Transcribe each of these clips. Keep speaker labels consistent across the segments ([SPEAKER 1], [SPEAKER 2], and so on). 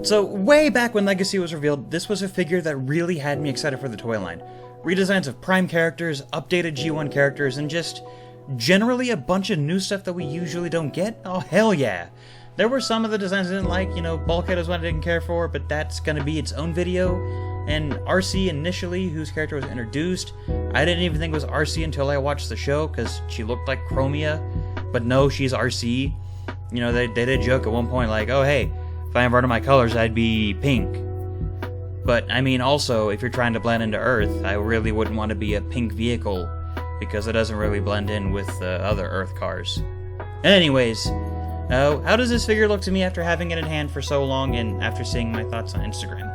[SPEAKER 1] So, way back when Legacy was revealed, this was a figure that really had me excited for the toy line. Redesigns of Prime characters, updated G1 characters, and just generally a bunch of new stuff that we usually don't get. Oh, hell yeah! There were some of the designs I didn't like, Bulkhead is one I didn't care for, but that's gonna be its own video. And Arcee initially, whose character was introduced, I didn't even think it was Arcee until I watched the show, because she looked like Chromia. But no, she's Arcee. They did joke at one point like, oh hey, if I inverted my colors, I'd be pink. But, also, if you're trying to blend into Earth, I really wouldn't want to be a pink vehicle, because it doesn't really blend in with the other Earth cars. Anyways, how does this figure look to me after having it in hand for so long and after seeing my thoughts on Instagram?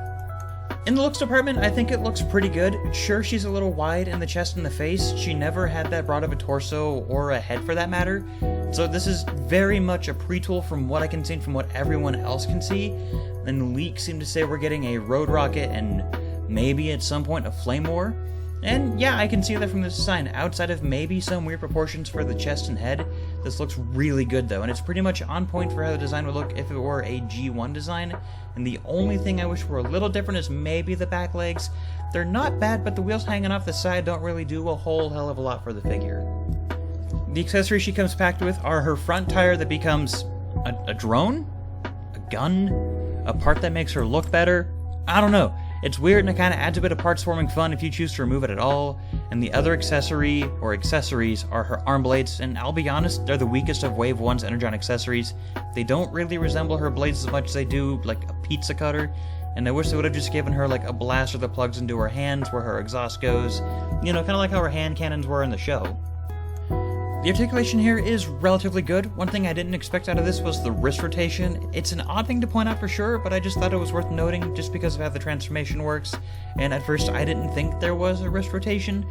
[SPEAKER 1] In the looks department, I think it looks pretty good. Sure, she's a little wide in the chest and the face. She never had that broad of a torso or a head for that matter. So this is very much a pre-tool from what I can see from what everyone else can see. And leaks seem to say we're getting a road rocket and maybe at some point a flame war. And yeah, I can see that from this design. Outside of maybe some weird proportions for the chest and head, this looks really good though, and it's pretty much on point for how the design would look if it were a G1 design. And the only thing I wish were a little different is maybe the back legs. They're not bad, but the wheels hanging off the side don't really do a whole hell of a lot for the figure. The accessories she comes packed with are her front tire that becomes a drone? A gun? A part that makes her look better? I don't know. It's weird and it kind of adds a bit of parts forming fun if you choose to remove it at all. And the other accessory, or accessories, are her arm blades, and I'll be honest, they're the weakest of Wave 1's Energon accessories. They don't really resemble her blades as much as they do, like a pizza cutter, and I wish they would have just given her like a blaster that plugs into her hands where her exhaust goes, kind of like how her hand cannons were in the show. The articulation here is relatively good. One thing I didn't expect out of this was the wrist rotation. It's an odd thing to point out for sure, but I just thought it was worth noting just because of how the transformation works, and at first I didn't think there was a wrist rotation.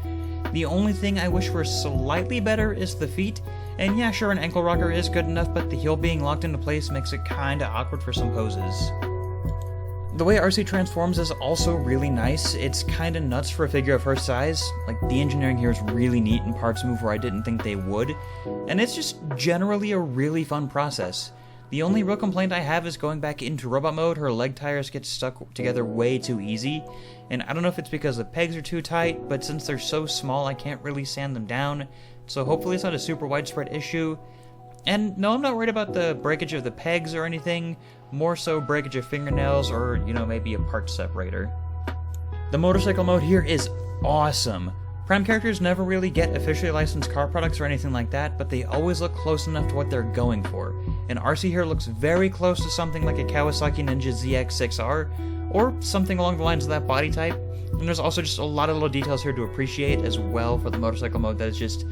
[SPEAKER 1] The only thing I wish were slightly better is the feet, and yeah, sure, an ankle rocker is good enough, but the heel being locked into place makes it kinda awkward for some poses. The way Arcee transforms is also really nice. It's kinda nuts for a figure of her size. Like, the engineering here is really neat and parts move where I didn't think they would. And it's just generally a really fun process. The only real complaint I have is going back into robot mode, her leg tires get stuck together way too easy. And I don't know if it's because the pegs are too tight, but since they're so small I can't really sand them down. So hopefully it's not a super widespread issue. And no, I'm not worried about the breakage of the pegs or anything, more so breakage of fingernails or, maybe a part separator. The motorcycle mode here is awesome. Prime characters never really get officially licensed car products or anything like that, but they always look close enough to what they're going for. And Arcee here looks very close to something like a Kawasaki Ninja ZX-6R, or something along the lines of that body type. And there's also just a lot of little details here to appreciate as well for the motorcycle mode that is just,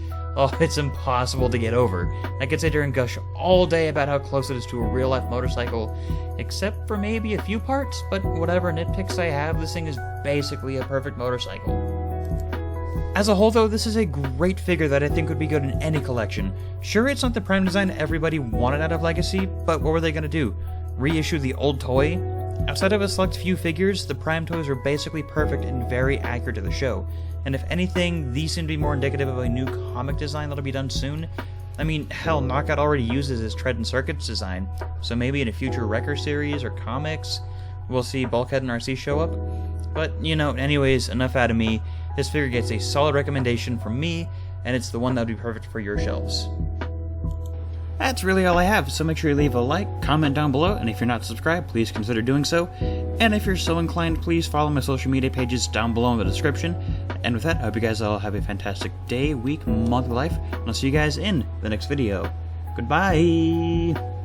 [SPEAKER 1] it's impossible to get over. I could sit here and gush all day about how close it is to a real-life motorcycle, except for maybe a few parts, but whatever nitpicks I have, this thing is basically a perfect motorcycle. As a whole though, this is a great figure that I think would be good in any collection. Sure, it's not the Prime design everybody wanted out of Legacy, but what were they gonna do? Reissue the old toy? Outside of a select few figures, the Prime toys are basically perfect and very accurate to the show. And if anything, these seem to be more indicative of a new comic design that'll be done soon. Hell, Knockout already uses his Tread and Circuits design, so maybe in a future Wrecker series or comics, we'll see Bulkhead and Arcee show up. But, anyways, enough out of me. This figure gets a solid recommendation from me, and it's the one that would be perfect for your shelves. That's really all I have, so make sure you leave a like, comment down below, and if you're not subscribed, please consider doing so. And if you're so inclined, please follow my social media pages down below in the description. And with that, I hope you guys all have a fantastic day, week, month, life, and I'll see you guys in the next video. Goodbye!